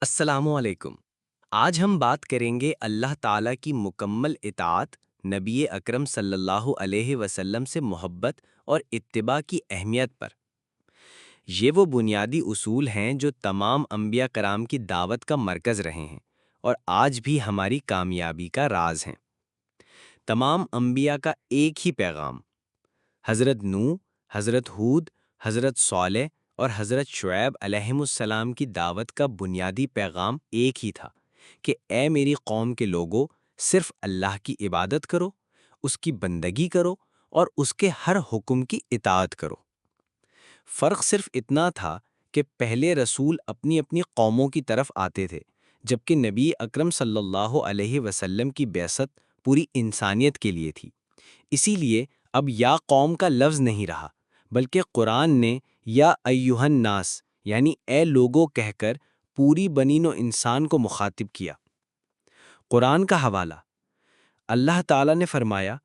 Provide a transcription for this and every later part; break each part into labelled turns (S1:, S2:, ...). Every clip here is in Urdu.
S1: السلام علیکم۔ آج ہم بات کریں گے اللہ تعالیٰ کی مکمل اطاعت، نبی اکرم صلی اللہ علیہ وسلم سے محبت اور اتباع کی اہمیت پر۔ یہ وہ بنیادی اصول ہیں جو تمام انبیاء کرام کی دعوت کا مرکز رہے ہیں اور آج بھی ہماری کامیابی کا راز ہیں۔ تمام انبیاء کا ایک ہی پیغام، حضرت نوح، حضرت ہود، حضرت صالح اور حضرت شعیب علیہم السلام کی دعوت کا بنیادی پیغام ایک ہی تھا کہ اے میری قوم کے لوگو، صرف اللہ کی عبادت کرو، اس کی بندگی کرو اور اس کے ہر حکم کی اطاعت کرو۔ فرق صرف اتنا تھا کہ پہلے رسول اپنی اپنی قوموں کی طرف آتے تھے، جبکہ نبی اکرم صلی اللہ علیہ وسلم کی بعثت پوری انسانیت کے لیے تھی۔ اسی لیے اب یا قوم کا لفظ نہیں رہا، بلکہ قرآن نے یا ایھا الناس یعنی اے لوگو کہہ کر پوری بنی نوع انسان کو مخاطب کیا۔ قرآن کا حوالہ، اللہ تعالیٰ نے فرمایا،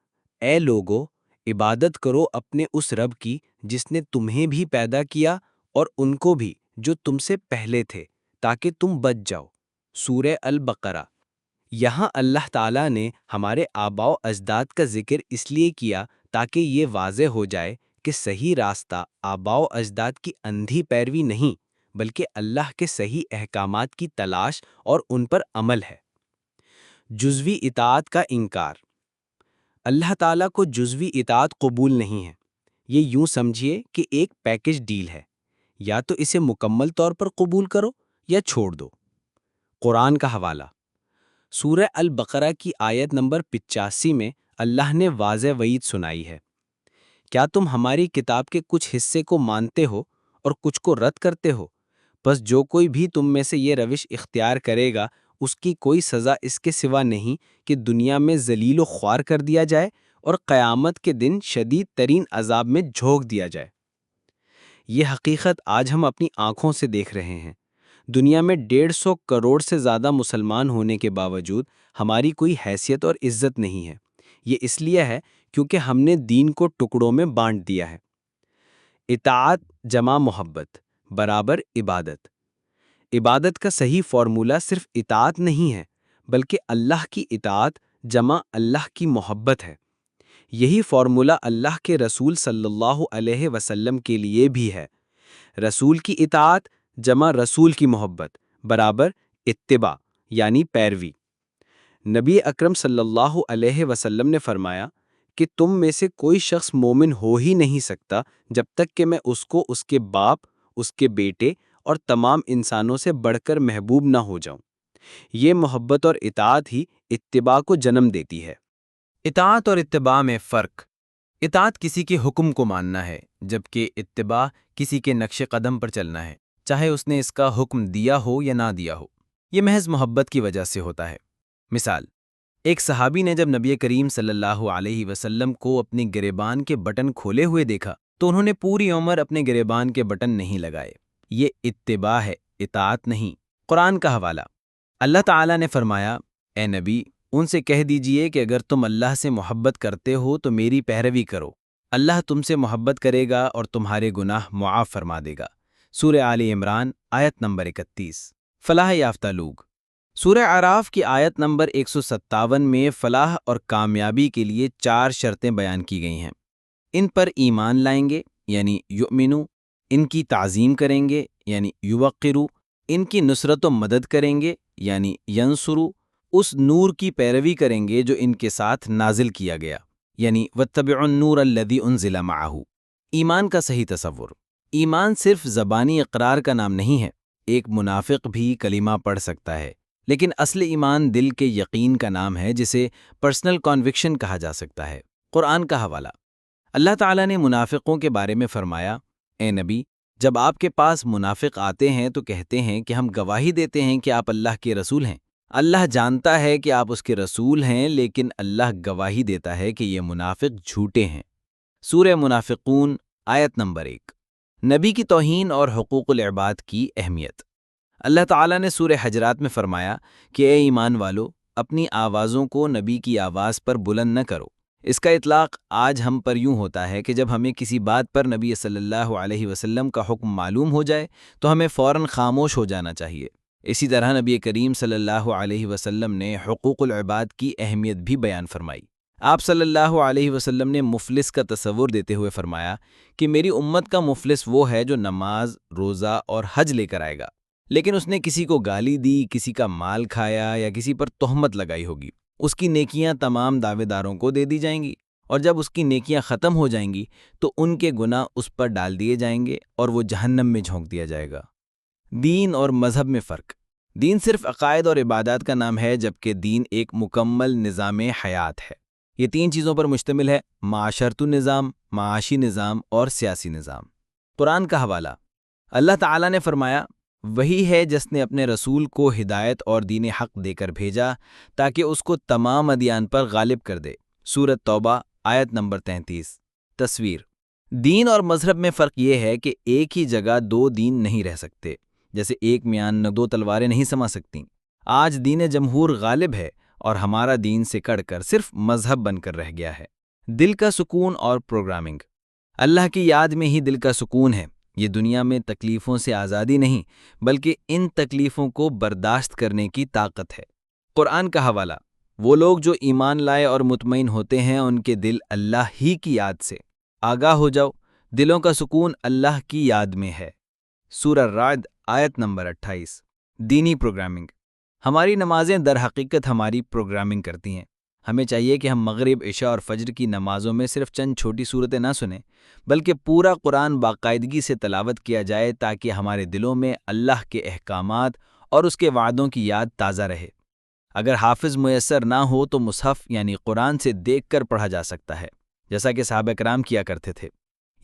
S1: اے لوگو، عبادت کرو اپنے اس رب کی جس نے تمہیں بھی پیدا کیا اور ان کو بھی جو تم سے پہلے تھے، تاکہ تم بچ جاؤ۔ سورہ البقرہ۔ یہاں اللہ تعالیٰ نے ہمارے آباء و اجداد کا ذکر اس لیے کیا تاکہ یہ واضح ہو جائے کہ صحیح راستہ آباء و اجداد کی اندھی پیروی نہیں، بلکہ اللہ کے صحیح احکامات کی تلاش اور ان پر عمل ہے۔ جزوی اطاعت کا انکار۔ اللہ تعالیٰ کو جزوی اطاعت قبول نہیں ہے۔ یہ یوں سمجھیے کہ ایک پیکج ڈیل ہے، یا تو اسے مکمل طور پر قبول کرو یا چھوڑ دو۔ قرآن کا حوالہ، سورہ البقرہ کی آیت نمبر 85 میں اللہ نے واضح وعید سنائی ہے، کیا تم ہماری کتاب کے کچھ حصے کو مانتے ہو اور کچھ کو رد کرتے ہو؟ بس جو کوئی بھی تم میں سے یہ روش اختیار کرے گا، اس کی کوئی سزا اس کے سوا نہیں کہ دنیا میں ذلیل و خوار کر دیا جائے اور قیامت کے دن شدید ترین عذاب میں جھونک دیا جائے۔ یہ حقیقت آج ہم اپنی آنکھوں سے دیکھ رہے ہیں۔ دنیا میں 150 کروڑ سے زیادہ مسلمان ہونے کے باوجود ہماری کوئی حیثیت اور عزت نہیں ہے۔ یہ اس لیے ہے کیونکہ ہم نے دین کو ٹکڑوں میں بانٹ دیا ہے۔ اطاعت جمع محبت برابر عبادت۔ عبادت کا صحیح فارمولہ صرف اطاعت نہیں ہے، بلکہ اللہ کی اطاعت جمع اللہ کی محبت ہے۔ یہی فارمولہ اللہ کے رسول صلی اللہ علیہ وسلم کے لیے بھی ہے۔ رسول کی اطاعت جمع رسول کی محبت برابر اتباع یعنی پیروی۔ نبی اکرم صلی اللہ علیہ وسلم نے فرمایا کہ تم میں سے کوئی شخص مومن ہو ہی نہیں سکتا جب تک کہ میں اس کو اس کے باپ، اس کے بیٹے اور تمام انسانوں سے بڑھ کر محبوب نہ ہو جاؤں۔ یہ محبت اور اطاعت ہی اتباع کو جنم دیتی ہے۔
S2: اطاعت اور اتباع میں فرق۔ اطاعت کسی کے حکم کو ماننا ہے، جبکہ اتباع کسی کے نقش قدم پر چلنا ہے، چاہے اس نے اس کا حکم دیا ہو یا نہ دیا ہو۔ یہ محض محبت کی وجہ سے ہوتا ہے۔ مثال، ایک صحابی نے جب نبی کریم صلی اللہ علیہ وسلم کو اپنی گریبان کے بٹن کھولے ہوئے دیکھا تو انہوں نے پوری عمر اپنے گریبان کے بٹن نہیں لگائے۔ یہ اتباع ہے، اطاعت نہیں۔ قرآن کا حوالہ، اللہ تعالیٰ نے فرمایا، اے نبی، ان سے کہہ دیجئے کہ اگر تم اللہ سے محبت کرتے ہو تو میری پیروی کرو، اللہ تم سے محبت کرے گا اور تمہارے گناہ معاف فرما دے گا۔ سورہ آل عمران آیت نمبر 31۔ فلاح یافتہ لوگ۔ سورہ اعراف کی آیت نمبر 157 میں فلاح اور کامیابی کے لیے 4 شرطیں بیان کی گئی ہیں۔ ان پر ایمان لائیں گے یعنی یؤمنو، ان کی تعظیم کریں گے یعنی یوقرو، ان کی نصرت و مدد کریں گے یعنی ینصرو، اس نور کی پیروی کریں گے جو ان کے ساتھ نازل کیا گیا یعنی واتبعوا النور الذی انزل معہ۔ ایمان کا صحیح تصور۔ ایمان صرف زبانی اقرار کا نام نہیں ہے۔ ایک منافق بھی کلمہ پڑھ سکتا ہے، لیکن اصل ایمان دل کے یقین کا نام ہے، جسے پرسنل کنوکشن کہا جا سکتا ہے۔ قرآن کا حوالہ، اللہ تعالیٰ نے منافقوں کے بارے میں فرمایا، اے نبی، جب آپ کے پاس منافق آتے ہیں تو کہتے ہیں کہ ہم گواہی دیتے ہیں کہ آپ اللہ کے رسول ہیں۔ اللہ جانتا ہے کہ آپ اس کے رسول ہیں، لیکن اللہ گواہی دیتا ہے کہ یہ منافق جھوٹے ہیں۔ سورہ منافقون آیت نمبر 1۔ نبی کی توہین اور حقوق العباد کی اہمیت۔ اللہ تعالیٰ نے سورہ حجرات میں فرمایا کہ اے ایمان والو، اپنی آوازوں کو نبی کی آواز پر بلند نہ کرو۔ اس کا اطلاق آج ہم پر یوں ہوتا ہے کہ جب ہمیں کسی بات پر نبی صلی اللہ علیہ وسلم کا حکم معلوم ہو جائے تو ہمیں فوراً خاموش ہو جانا چاہیے۔ اسی طرح نبی کریم صلی اللہ علیہ وسلم نے حقوق العباد کی اہمیت بھی بیان فرمائی۔ آپ صلی اللہ علیہ وسلم نے مفلس کا تصور دیتے ہوئے فرمایا کہ میری امت کا مفلس وہ ہے جو نماز، روزہ اور حج لے کر آئے گا، لیکن اس نے کسی کو گالی دی، کسی کا مال کھایا یا کسی پر تہمت لگائی ہوگی۔ اس کی نیکیاں تمام دعوے داروں کو دے دی جائیں گی، اور جب اس کی نیکیاں ختم ہو جائیں گی تو ان کے گناہ اس پر ڈال دیے جائیں گے اور وہ جہنم میں جھونک دیا جائے گا۔ دین اور مذہب میں فرق۔ دین صرف عقائد اور عبادات کا نام ہے، جبکہ دین ایک مکمل نظام حیات ہے۔ یہ 3 چیزوں پر مشتمل ہے: معاشرتی نظام، معاشی نظام اور سیاسی نظام۔ قرآن کا حوالہ۔ اللہ تعالیٰ نے فرمایا، وہی ہے جس نے اپنے رسول کو ہدایت اور دین حق دے کر بھیجا تاکہ اس کو تمام ادیان پر غالب کر دے۔ سورۃ توبہ آیت نمبر 33۔ تصویر۔ دین اور مذہب میں فرق یہ ہے کہ ایک ہی جگہ 2 دین نہیں رہ سکتے، جیسے ایک میان 2 تلواریں نہیں سما سکتیں۔ آج دین جمہور غالب ہے اور ہمارا دین سے کڑ کر صرف مذہب بن کر رہ گیا ہے۔ دل کا سکون اور پروگرامنگ۔ اللہ کی یاد میں ہی دل کا سکون ہے۔ یہ دنیا میں تکلیفوں سے آزادی نہیں، بلکہ ان تکلیفوں کو برداشت کرنے کی طاقت ہے۔ قرآن کا حوالہ۔ وہ لوگ جو ایمان لائے اور مطمئن ہوتے ہیں ان کے دل اللہ ہی کی یاد سے آگاہ ہو جاؤ، دلوں کا سکون اللہ کی یاد میں ہے۔ سورہ رعد آیت نمبر 28۔ دینی پروگرامنگ۔ ہماری نمازیں در حقیقت ہماری پروگرامنگ کرتی ہیں۔ ہمیں چاہیے کہ ہم مغرب، عشاء اور فجر کی نمازوں میں صرف چند چھوٹی صورتیں نہ سنیں، بلکہ پورا قرآن باقاعدگی سے تلاوت کیا جائے تاکہ ہمارے دلوں میں اللہ کے احکامات اور اس کے وعدوں کی یاد تازہ رہے۔ اگر حافظ میسر نہ ہو تو مصحف یعنی قرآن سے دیکھ کر پڑھا جا سکتا ہے، جیسا کہ صحابہ کرام کیا کرتے تھے۔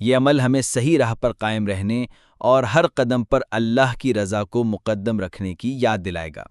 S2: یہ عمل ہمیں صحیح راہ پر قائم رہنے اور ہر قدم پر اللہ کی رضا کو مقدم رکھنے کی یاد دلائے گا۔